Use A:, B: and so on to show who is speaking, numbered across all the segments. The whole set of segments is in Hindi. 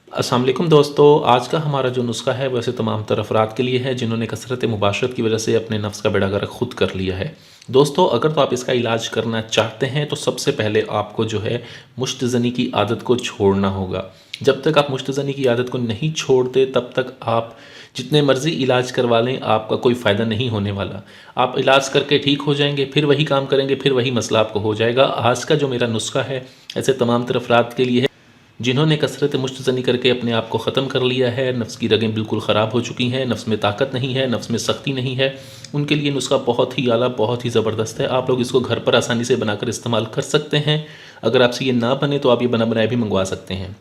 A: अस्सलाम वालेकुम दोस्तों, आज का हमारा जो नुस्खा है वैसे तमाम तर अफराद के लिए है जिन्होंने कसरत मुबाशरत की वजह से अपने नफ्स का बेड़ा गर्क खुद कर लिया है। दोस्तों, अगर तो आप इसका इलाज करना चाहते हैं तो सबसे पहले आपको जो है मुश्तज़नी की आदत को छोड़ना होगा। जब तक आप मुश्तज़नी की आदत को नहीं छोड़ते तब तक आप जितने मर्ज़ी इलाज करवा लें आपका कोई फ़ायदा नहीं होने वाला। आप इलाज करके ठीक हो जाएंगे, फिर वही काम करेंगे, फिर वही मसला आपको हो जाएगा। आज का जो मेरा नुस्खा है ऐसे तमाम तर अफराद के लिए है जिन्होंने कसरत मुश्तज़नी करके अपने आप को ख़त्म कर लिया है, नफ्स की रगें बिल्कुल ख़राब हो चुकी हैं, नफ्स में ताकत नहीं है, नफ्स में सख्ती नहीं है। उनके लिए नुस्खा बहुत ही आला, बहुत ही ज़बरदस्त है। आप लोग इसको घर पर आसानी से बनाकर इस्तेमाल कर सकते हैं। अगर आपसे ये ना बने तो आप ये बना बनाया भी मंगवा सकते हैं।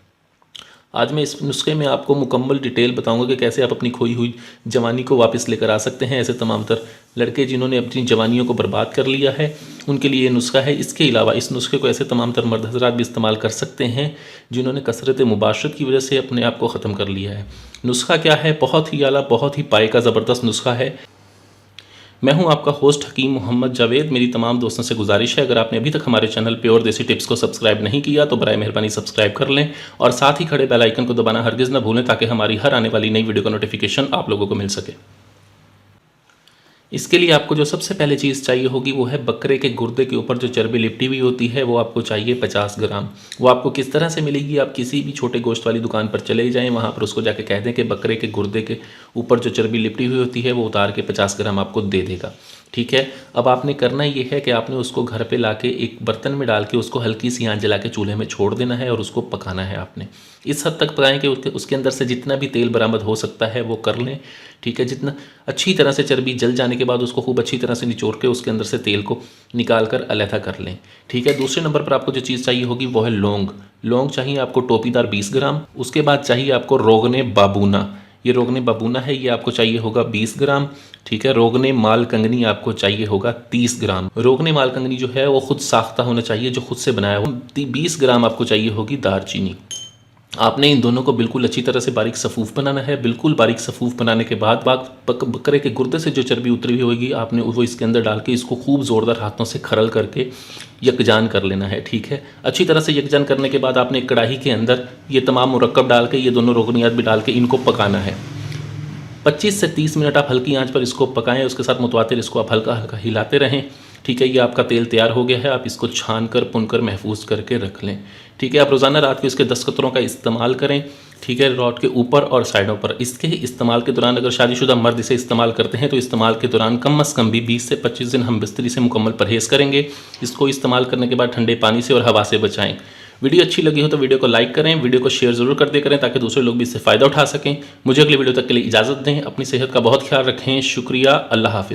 A: आज मैं इस नुस्खे में आपको मुकम्मल डिटेल बताऊंगा कि कैसे आप अपनी खोई हुई जवानी को वापस लेकर आ सकते हैं। ऐसे तमाम तर लड़के जिन्होंने अपनी जवानियों को बर्बाद कर लिया है उनके लिए ये नुस्खा है। इसके अलावा इस नुस्खे को ऐसे तमाम तर मर्द हज़रात भी इस्तेमाल कर सकते हैं जिन्होंने कसरत मुबाशरत की वजह से अपने आप को ख़त्म कर लिया है। नुस्खा क्या है? बहुत ही आला, बहुत ही पाए का ज़बरदस्त नुस्खा है। मैं हूं आपका होस्ट हकीम मोहम्मद जावेद। मेरी तमाम दोस्तों से गुजारिश है, अगर आपने अभी तक हमारे चैनल प्योर देसी टिप्स को सब्सक्राइब नहीं किया तो बराए मेहरबानी सब्सक्राइब कर लें और साथ ही खड़े बेल आइकन को दबाना हरगिज़ ना भूलें ताकि हमारी हर आने वाली नई वीडियो का नोटिफिकेशन आप लोगों को मिल सके। इसके लिए आपको जो सबसे पहले चीज़ चाहिए होगी वो है बकरे के गुर्दे के ऊपर जो चर्बी लिपटी हुई होती है वो आपको चाहिए 50 ग्राम। वो आपको किस तरह से मिलेगी? आप किसी भी छोटे गोश्त वाली दुकान पर चले जाएं, वहाँ पर उसको जाके कह दें कि बकरे के गुर्दे के ऊपर जो चर्बी लिपटी हुई होती है वो उतार के 50 ग्राम आपको दे देगा। ठीक है। अब आपने करना ये है कि आपने उसको घर पे लाके एक बर्तन में डाल के उसको हल्की सी आंच जला के चूल्हे में छोड़ देना है और उसको पकाना है आपने। इस हद तक पकाएं कि उसके अंदर से जितना भी तेल बरामद हो सकता है वो कर लें। ठीक है। जितना अच्छी तरह से चर्बी जल जाने के बाद उसको खूब अच्छी तरह से निचोड़ के उसके अंदर से तेल को निकाल कर अलहदा कर लें। ठीक है। दूसरे नंबर पर आपको जो चीज़ चाहिए होगी वो है लौंग। लौंग चाहिए आपको टोपीदार 20 ग्राम। उसके बाद चाहिए आपको रोगने बाबूना। ये रोगने बाबूना है, ये आपको चाहिए होगा 20 ग्राम। ठीक है। रोगने माल कंगनी आपको चाहिए होगा 30 ग्राम। रोगने माल कंगनी जो है वो खुद साख्ता होना चाहिए, जो खुद से बनाया हो। 20 ग्राम आपको चाहिए होगी दारचीनी। आपने इन दोनों को बिल्कुल अच्छी तरह से बारीक सफ़ूफ बनाना है। बिल्कुल बारीक सफ़ूफ बनाने के बाद बकरे के गुर्दे से जो चर्बी उतरी हुई होगी आपने वो इसके अंदर डाल के इसको खूब ज़ोरदार हाथों से खरल करके यकजान कर लेना है। ठीक है। अच्छी तरह से यकजान करने के बाद आपने एक कढ़ाई के अंदर ये तमाम मुरक्कब डाल के, ये दोनों रोगनियात भी डाल के इनको पकाना है। 25 से 30 मिनट आप हल्की आंच पर इसको पकाएं। उसके साथ मुतवातिर इसको आप हल्का हल्का हिलाते रहें। ठीक है। ये आपका तेल तैयार हो गया है। आप इसको छान कर पुन कर महफूज करके रख लें। ठीक है। आप रोज़ाना रात को इसके 10 कतरों का इस्तेमाल करें। ठीक है। रॉड के ऊपर और साइडों पर। इसके इस्तेमाल के दौरान अगर शादीशुदा मर्द इसे इस्तेमाल करते हैं तो इस्तेमाल के दौरान कम अज़ कम भी 20 से 25 दिन हम बिस्तरी से मुकम्मल परहेज़ करेंगे। इसको इस्तेमाल करने के बाद ठंडे पानी से और हवा से बचाएं। वीडियो अच्छी लगी हो तो वीडियो को लाइक करें, वीडियो को शेयर ज़रूर कर दे करें ताकि दूसरे लोग भी इससे फ़ायदा उठा सकें। मुझे अगली वीडियो तक के लिए इजाज़त दें। अपनी सेहत का बहुत ख्याल रखें। शुक्रिया। अल्लाह हाफ़िज़।